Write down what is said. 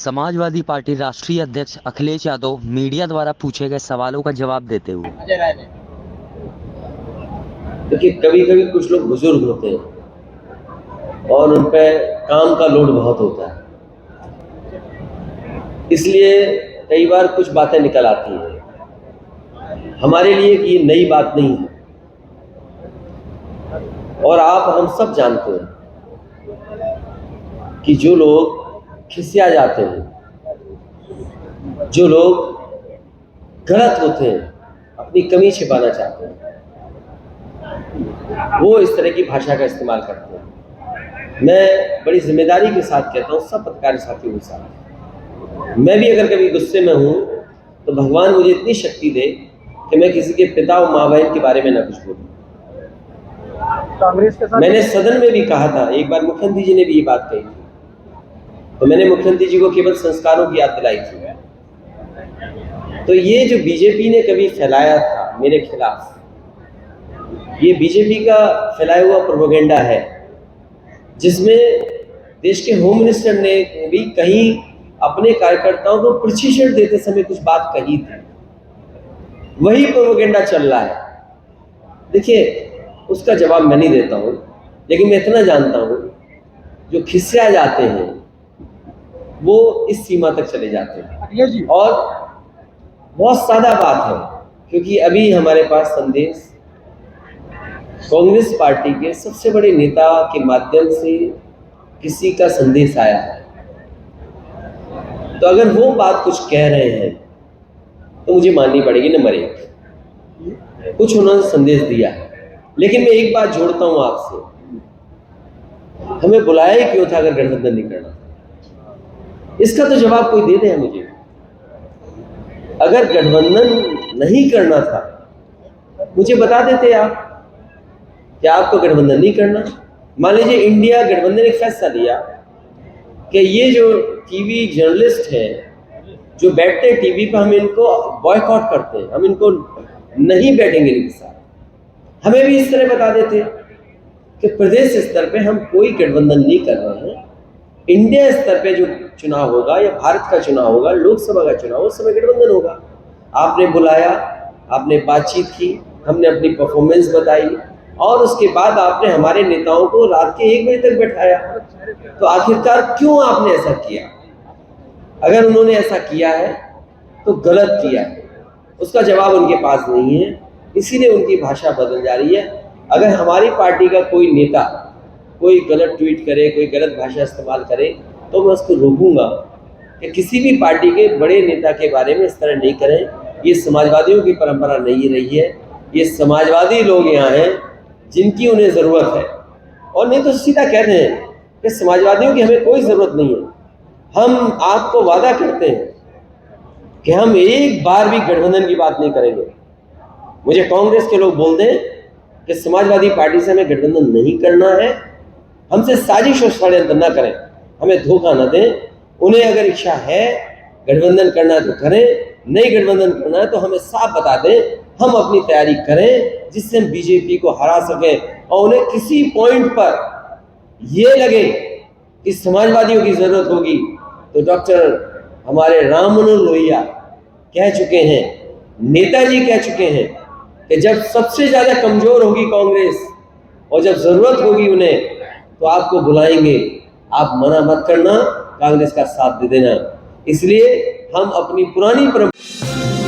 Samajwadi party राष्ट्रीय अध्यक्ष Akhilesh Yadav media द्वारा पूछे गए सवालों का जवाब देते हुए देखिए, कभी कभी कुछ लोग बुजुर्ग होते हैं और उन पे काम का लोड बहुत होता है, इसलिए कई बार कुछ बातें निकल आती हैं हमारे लिए कि ये नई बात नहीं है। और आप हम सब जानते हैं कि जो लोग खिसिया जाते हैं, जो लोग गलत होते हैं, अपनी कमी छिपाना चाहते हैं, वो इस तरह की भाषा का इस्तेमाल करते हैं। मैं बड़ी जिम्मेदारी के साथ कहता हूँ सब पत्रकार साथियों के साथ, मैं भी अगर कभी गुस्से में हूँ तो भगवान मुझे इतनी शक्ति दे कि मैं किसी के पिता और माँ बहन के बारे में ना कुछ बोलूँ। कांग्रेस के साथ मैंने सदन में भी कहा था, एक बार मुख्यमंत्री जी ने भी ये बात कही थी, तो मैंने मुख्यमंत्री जी को केवल संस्कारों की याद दिलाई थी। तो ये जो बीजेपी ने कभी फैलाया था मेरे खिलाफ, ये बीजेपी का फैलाया हुआ प्रोपेगेंडा है, जिसमें देश के होम मिनिस्टर ने भी कहीं अपने कार्यकर्ताओं को प्रशिक्षण देते समय कुछ बात कही थी, वही प्रोपेगेंडा चल रहा है। देखिए, उसका जवाब मैं नहीं देता हूँ, लेकिन मैं इतना जानता हूँ जो खिसिया जाते हैं वो इस सीमा तक चले जाते हैं। और बहुत सादा बात है, क्योंकि अभी हमारे पास संदेश कांग्रेस पार्टी के सबसे बड़े नेता के माध्यम से किसी का संदेश आया है, तो अगर वो बात कुछ कह रहे हैं तो मुझे माननी पड़ेगी नंबर एक, कुछ उन्होंने संदेश दिया है। लेकिन मैं एक बात जोड़ता हूं आपसे, हमें बुलाया ही क्यों था अगर गठबंधन नहीं करना था? इसका तो जवाब कोई दे दे मुझे। अगर गठबंधन नहीं करना था मुझे बता देते आप कि आपको गठबंधन नहीं करना। मान लीजिए इंडिया गठबंधन ने फैसला लिया कि ये जो टीवी जर्नलिस्ट हैं जो बैठते हैं टीवी पर, हम इनको बॉयकॉट करते हैं, हम इनको नहीं बैठेंगे इनके साथ। हमें भी इस तरह बता देते कि प्रदेश स्तर पे हम कोई गठबंधन नहीं कर रहे हैं, इंडिया स्तर पे जो चुनाव होगा या भारत का चुनाव होगा, लोकसभा का चुनाव, उस समय गठबंधन होगा। आपने बुलाया, आपने बातचीत की, हमने अपनी परफॉर्मेंस बताई, और उसके बाद आपने हमारे नेताओं को रात के 1 बजे तक बैठाया। तो आखिरकार क्यों आपने ऐसा किया? अगर उन्होंने ऐसा किया है तो गलत किया है, उसका जवाब उनके पास नहीं है, इसीलिए उनकी भाषा बदल जा रही है। अगर हमारी पार्टी का कोई नेता कोई गलत ट्वीट करे, कोई गलत भाषा इस्तेमाल करे, तो मैं उसको रोकूंगा कि किसी भी पार्टी के बड़े नेता के बारे में इस तरह नहीं करें। ये समाजवादियों की परंपरा नहीं रही है, ये समाजवादी लोग यहाँ हैं जिनकी उन्हें ज़रूरत है, और नहीं तो सीधा कह रहे हैं कि समाजवादियों की हमें कोई ज़रूरत नहीं है। हम आपको वादा करते हैं कि हम एक बार भी गठबंधन की बात नहीं करेंगे। मुझे कांग्रेस के लोग बोल दें कि समाजवादी पार्टी से हमें गठबंधन नहीं करना है, हमसे साजिश और षड्यंत्र न करें, हमें धोखा न दें। उन्हें अगर इच्छा है गठबंधन करना है तो करें, नहीं गठबंधन करना है तो हमें साफ बता दें, हम अपनी तैयारी करें जिससे हम बीजेपी को हरा सकें। और उन्हें किसी पॉइंट पर यह लगे कि समाजवादियों की जरूरत होगी तो डॉक्टर हमारे राम मनोहर लोहिया कह चुके हैं, नेताजी कह चुके हैं कि जब सबसे ज्यादा कमजोर होगी कांग्रेस और जब जरूरत होगी उन्हें तो आपको बुलाएंगे, आप मना मत करना, कांग्रेस का साथ दे देना। इसलिए हम अपनी पुरानी परंपरा